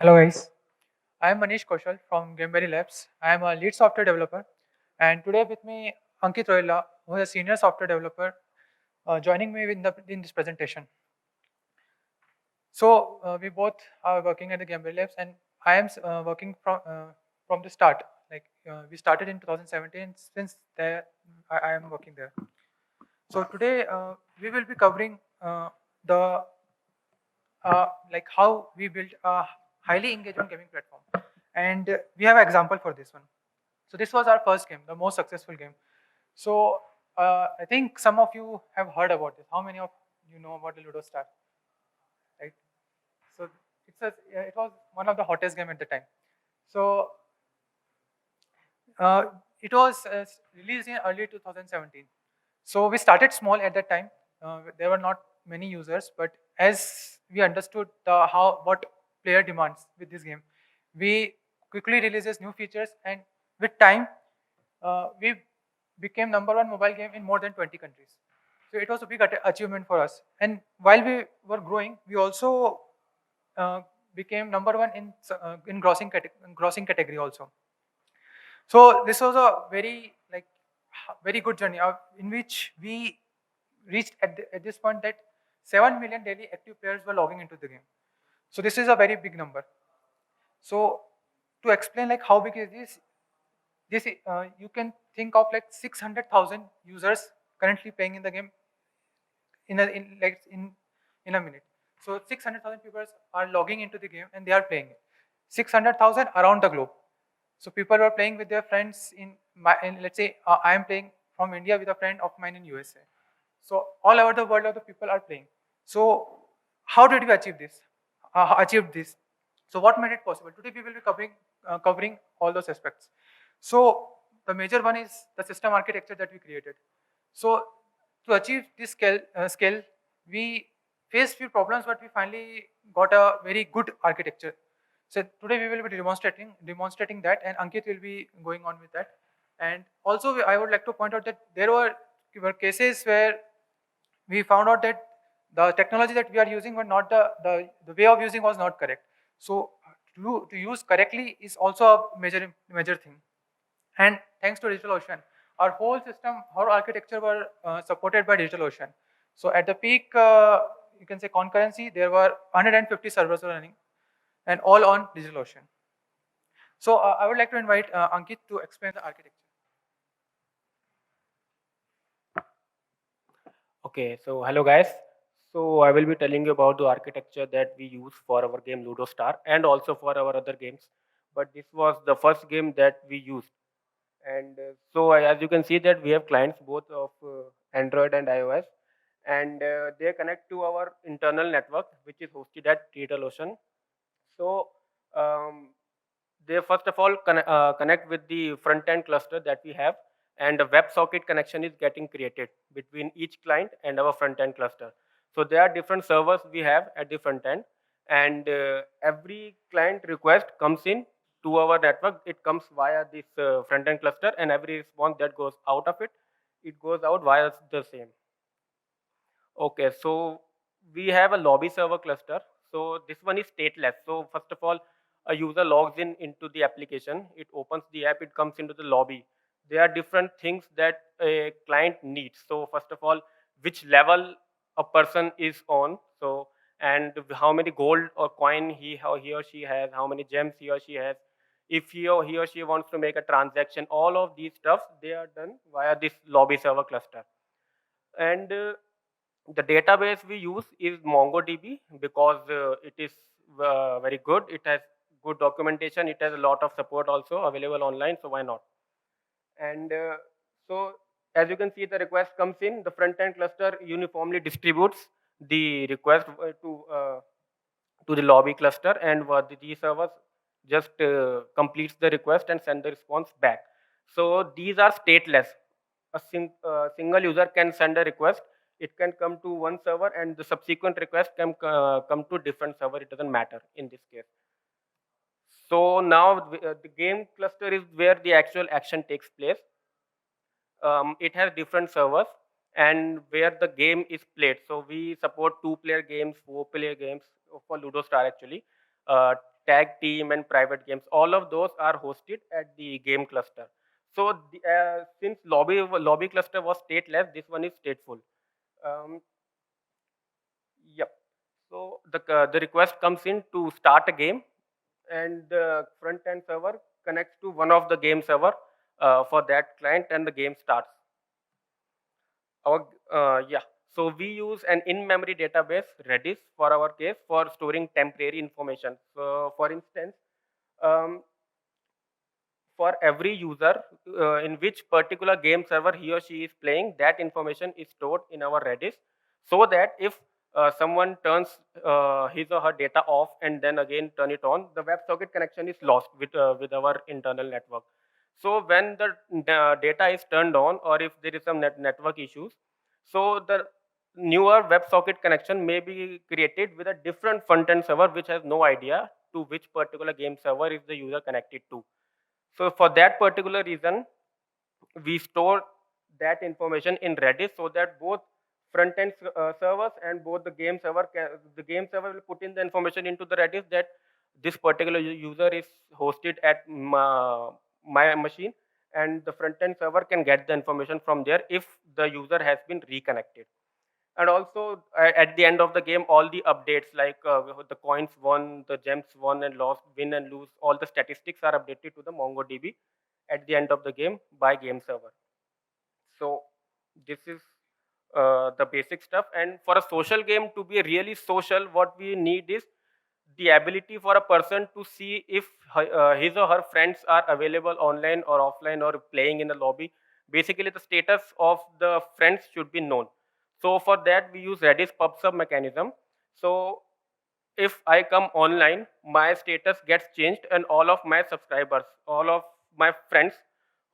Hello guys, I am Manish Kaushal from Gameberry Labs. I am a lead software developer, and today with me Ankit Royla, who is a senior software developer, joining me in this presentation. So we both are working at the Gameberry Labs, and I am working from the start. Like we started in 2017. Since there, I am working there. So today we will be covering the like how we built a highly engaging gaming platform, and we have an example for this one. So this was our first game, the most successful game. So I think some of you have heard about this. How many of you know about the Ludo Star, right? So it was one of the hottest game at the time. So uh, it was released in early 2017. So we started small at that time. There were not many users, but as we understood what player demands with this game, we quickly releases new features, and with time, we became number one mobile game in more than 20 countries. So it was a big achievement for us. And while we were growing, we also uh, became number one in grossing category also. So this was a very good journey in which we reached at this point that 7 million daily active players were logging into the game. So this is a very big number. So to explain like how big is you can think of like 600,000 users currently playing in the game in a minute. So 600,000 people are logging into the game and they are playing it. 600,000 around the globe. So people were playing with their friends let's say I am playing from India with a friend of mine in USA. So all over the world, of the people are playing. So how did we achieve this? Achieve this. So what made it possible? Today we will be covering all those aspects. So the major one is the system architecture that we created. So to achieve this scale, we faced few problems, but we finally got a very good architecture. So today we will be demonstrating that, and Ankit will be going on with that. And also, I would like to point out that there were cases where we found out that the technology that we are using were not the way of using was not correct. So to use correctly is also a major thing. And thanks to DigitalOcean, our whole system, our architecture were supported by DigitalOcean. So at the peak, you can say concurrency, there were 150 servers running, and all on DigitalOcean. So I would like to invite Ankit to explain the architecture. Okay, so hello guys. So I will be telling you about the architecture that we use for our game Ludo Star and also for our other games. But this was the first game that we used. And as you can see that we have clients both of Android and iOS, and they connect to our internal network, which is hosted at DigitalOcean. So um, they first of all connect with the front end cluster that we have, and a WebSocket connection is getting created between each client and our front end cluster. So there are different servers we have at the front end, and every client request comes in to our network. It comes via this front end cluster, and every response that goes out of it, it goes out via the same. Okay, so we have a lobby server cluster. So this one is stateless. So first of all, a user logs in into the application. It opens the app. It comes into the lobby. There are different things that a client needs. So first of all, which level a person is on. So and how many gold or coin he or she has, how many gems he or she has. If he or she wants to make a transaction, all of these stuff they are done via this lobby server cluster. And the database we use is MongoDB because it is very good. It has good documentation. It has a lot of support also available online. So why not? And so as you can see, the request comes in. The front end cluster uniformly distributes the request to the lobby cluster, and the G servers just completes the request and send the response back. So these are stateless. Single user can send a request. It can come to one server, and the subsequent request can come to different server. It doesn't matter in this case. So now the game cluster is where the actual action takes place. It has different servers and where the game is played. So we support 2-player games, 4-player games for Ludo Star actually. tag team and private games, all of those are hosted at the game cluster. So since lobby cluster was stateless, this one is stateful. Um, yep. So the request comes in to start a game, and the front end server connects to one of the game server for that client, and the game starts. Our yeah. So we use an in-memory database, Redis, for our case for storing temporary information. So for instance, um, for every user in which particular game server he or she is playing, that information is stored in our Redis, so that if someone turns his or her data off and then again turn it on, the WebSocket connection is lost with our internal network. So when the data is turned on, or if there is some network issues, so the newer WebSocket connection may be created with a different front-end server which has no idea to which particular game server is the user connected to. So for that particular reason, we store that information in Redis, so that both front-end servers and both the game server will put in the information into the Redis that this particular user is hosted at my machine, and the front-end server can get the information from there if the user has been reconnected. And also at the end of the game, all the updates like the coins won, the gems won and lost, win and lose, all the statistics are updated to the MongoDB at the end of the game by game server. So this is the basic stuff. And for a social game to be really social, what we need is the ability for a person to see if his or her friends are available online or offline or playing in the lobby. Basically, the status of the friends should be known. So for that, we use Redis PubSub mechanism. So if I come online, my status gets changed, and all of my subscribers, all of my friends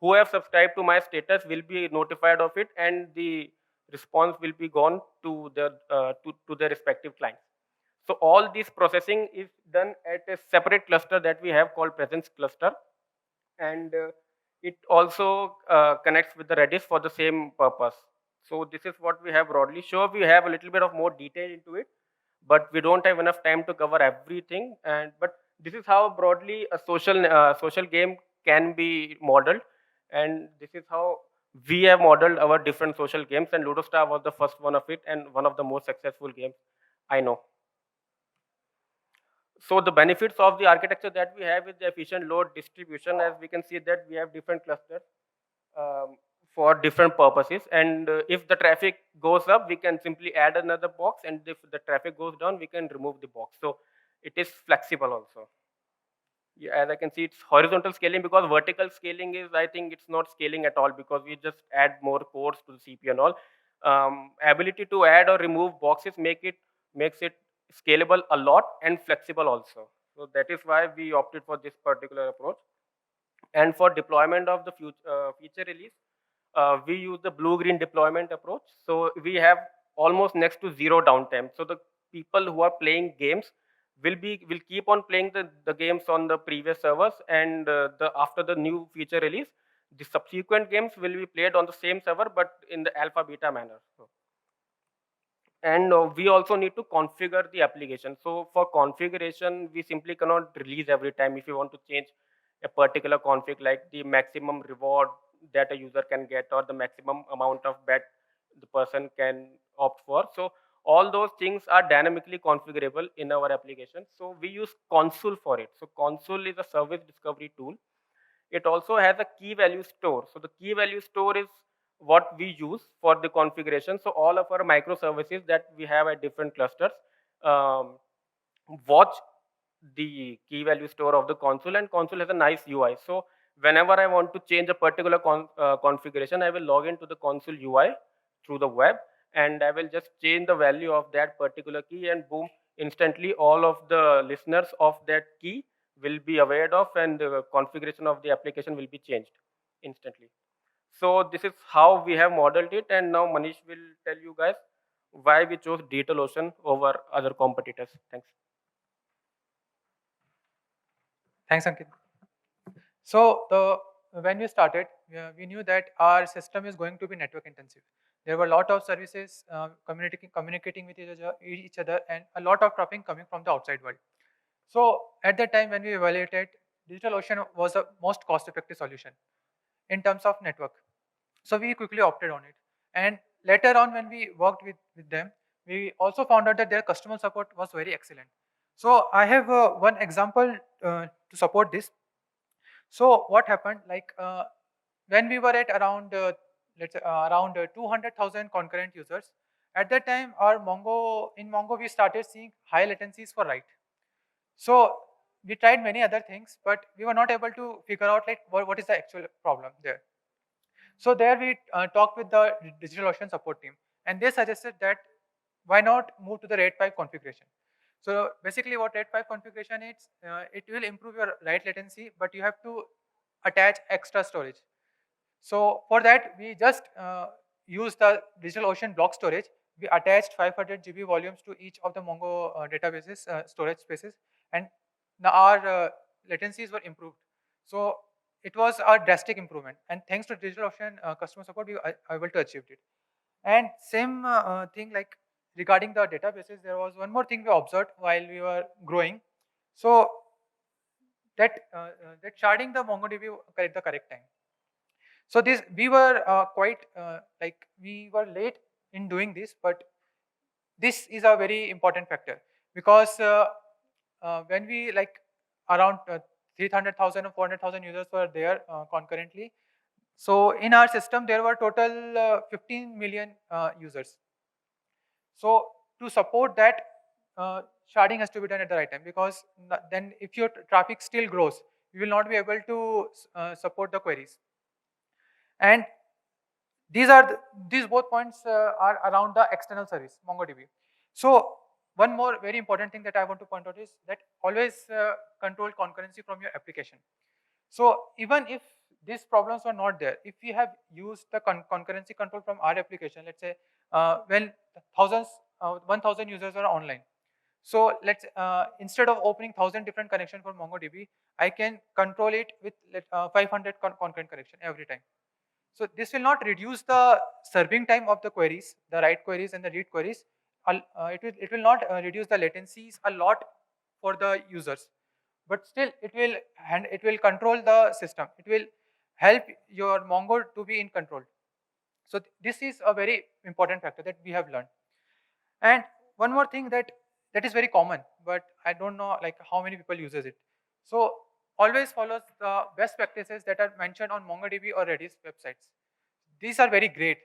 who have subscribed to my status will be notified of it, and the response will be gone to their respective clients. So all this processing is done at a separate cluster that we have called presence cluster, and it also connects with the Redis for the same purpose. So this is what we have broadly. Sure, we have a little bit of more detail into it, but we don't have enough time to cover everything. And but this is how broadly a social game can be modeled, and this is how we have modeled our different social games. And Ludostar was the first one of it, and one of the most successful games I know. So the benefits of the architecture that we have is the efficient load distribution. As we can see that we have different clusters for different purposes, and if the traffic goes up, we can simply add another box, and if the traffic goes down, we can remove the box. So it is flexible also. Yeah, as I can see, it's horizontal scaling, because vertical scaling is, I think it's not scaling at all, because we just add more cores to the CPU and all. Ability to add or remove boxes makes it scalable a lot and flexible also. So that is why we opted for this particular approach. And for deployment of the feature release, we use the blue-green deployment approach. So we have almost next to zero downtime. So the people who are playing games will keep on playing the games on the previous servers, and after the new feature release, the subsequent games will be played on the same server but in the alpha beta manner. So, and we also need to configure the application. So for configuration, we simply cannot release every time. If you want to change a particular config, like the maximum reward that a user can get, or the maximum amount of bet the person can opt for, so all those things are dynamically configurable in our application. So we use Consul for it. So Consul is a service discovery tool. It also has a key value store. So the key value store is what we use for the configuration. So all of our microservices that we have at different clusters um, watch the key value store of the Consul, and Consul has a nice UI. So whenever I want to change a particular configuration, I will log into the Consul UI through the web, and I will just change the value of that particular key, and boom, instantly all of the listeners of that key will be aware of, and the configuration of the application will be changed instantly. So this is how we have modeled it, and now Manish will tell you guys why we chose DigitalOcean over other competitors. Thanks. Thanks, Ankit. So when we started, we knew that our system is going to be network intensive. There were a lot of services communicating with each other, and a lot of traffic coming from the outside world. So at that time when we evaluated, DigitalOcean was the most cost-effective solution in terms of network. So we quickly opted on it. And later on when we worked with them, we also found out that their customer support was very excellent. So I have one example to support this. So what happened, like when we were at around, let's say around 200,000 concurrent users, at that time in Mongo we started seeing high latencies for write. So we tried many other things, but we were not able to figure out like what is the actual problem there. So there we talked with the DigitalOcean support team, and they suggested that why not move to the RAID 5 configuration. So basically what RAID 5 configuration is, it will improve your write latency, but you have to attach extra storage. So for that, we just use the DigitalOcean block storage. We attached 500 GB volumes to each of the Mongo databases storage spaces, and now our latencies were improved. So it was a drastic improvement, and thanks to DigitalOcean customer support, we were able to achieve it. And same thing like regarding the databases, there was one more thing we observed while we were growing. So that sharding the MongoDB at the correct time. So this we were quite like we were late in doing this, but this is a very important factor because when we like around 300,000 or 400,000 users were there concurrently. So in our system there were total 15 million users. So to support that, sharding has to be done at the right time because then if your traffic still grows, you will not be able to support the queries. And these both points are around the external service, MongoDB. So one more very important thing that I want to point out is that always control concurrency from your application. So even if these problems were not there, if we have used the concurrency control from our application, let's say when 1,000 users are online. So let's instead of opening 1,000 different connections for MongoDB, I can control it with 500 concurrent connection every time. So this will not reduce the serving time of the queries, the write queries and the read queries. It will not reduce the latencies a lot for the users, but still it will control the system. It will help your Mongo to be in control. So this is a very important factor that we have learned. And one more thing that is very common, but I don't know like how many people uses it. So always follows the best practices that are mentioned on MongoDB or Redis websites. These are very great.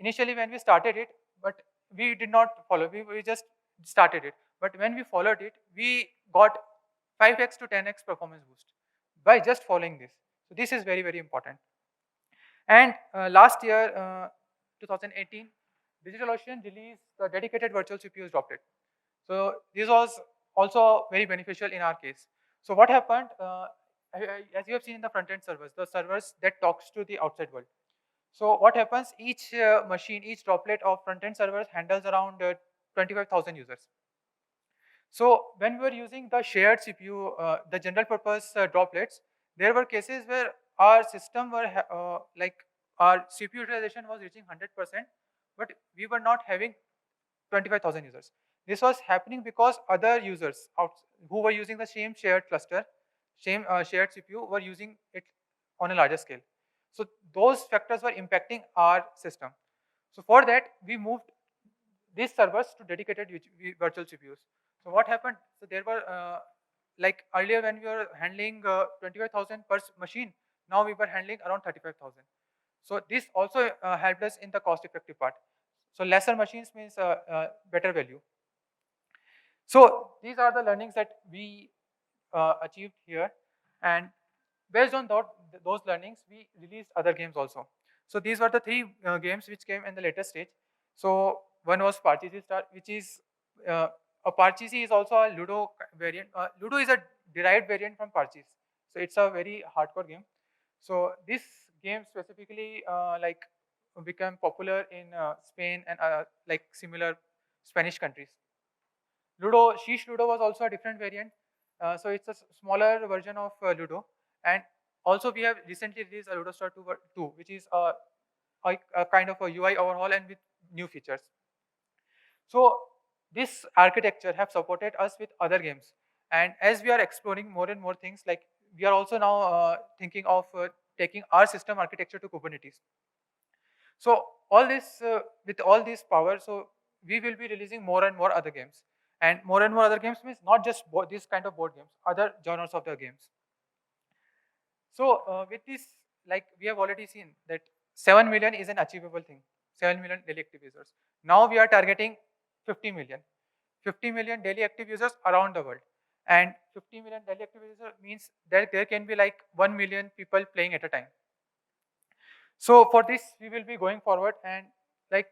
Initially when we started it, but we did not follow, we just started it. But when we followed it, we got 5x to 10x performance boost by just following this. So this is very, very important. And last year, 2018, DigitalOcean released the dedicated virtual CPUs droplet. So this was also very beneficial in our case. So what happened, as you have seen in the front-end servers, the servers that talks to the outside world. So what happens, each machine, each droplet of front-end servers handles around 25,000 users. So when we were using the shared CPU, the general purpose droplets, there were cases where our system were like our CPU utilization was reaching 100%, but we were not having 25,000 users. This was happening because other users who were using the same shared cluster, same shared CPU were using it on a larger scale. So those factors were impacting our system. So for that, we moved these servers to dedicated virtual CPUs. So what happened? So there were like earlier when we were handling 25,000 per machine, now we were handling around 35,000. So this also helped us in the cost-effective part. So lesser machines means better value. So these are the learnings that we achieved here, and based on those learnings, we released other games also. So these were the three games which came in the later stage. So one was Parcheesi Star, which is a Parcheesi is also a Ludo variant. Ludo is a derived variant from Parcheesi, so it's a very hardcore game. So this game specifically like became popular in Spain and like similar Spanish countries. Ludo, Sheesh Ludo was also a different variant. So it's a smaller version of Ludo. And also we have recently released a Ludo Star 2, which is a kind of a UI overhaul and with new features. So this architecture have supported us with other games. And as we are exploring more and more things, like we are also now thinking of taking our system architecture to Kubernetes. So all this, with all this power, so we will be releasing more and more other games. And more other games means not just this kind of board games, other genres of the games. So with this, like we have already seen that 7 million is an achievable thing, 7 million daily active users. Now we are targeting 50 million. 50 million daily active users around the world. And 50 million daily active users means that there can be like 1 million people playing at a time. So for this, we will be going forward, and like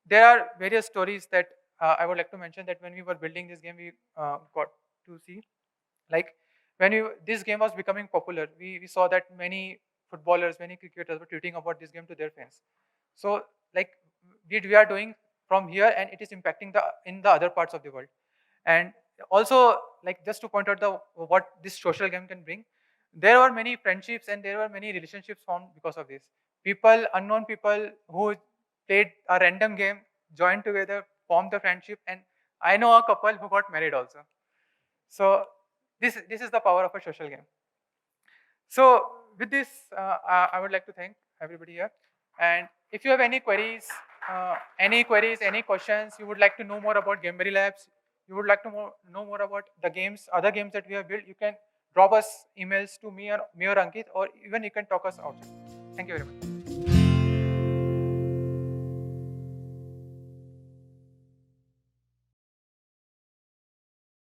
there are various stories that I would like to mention, that when we were building this game, we got to see, like when this game was becoming popular, we saw that many footballers, many cricketers were tweeting about this game to their fans. So like we are doing from here, and it is impacting in the other parts of the world. And also, like just to point out what this social game can bring, there were many friendships and there were many relationships formed because of this. Unknown people who played a random game, joined together, formed the friendship, and I know a couple who got married also. So this is the power of a social game. So with this, I would like to thank everybody here. And if you have any queries, any questions, you would like to know more about Gameberry Labs, you would like to know more about the games, other games that we have built, you can drop us emails to me or Ankit, or even you can talk us outside. Thank you very much.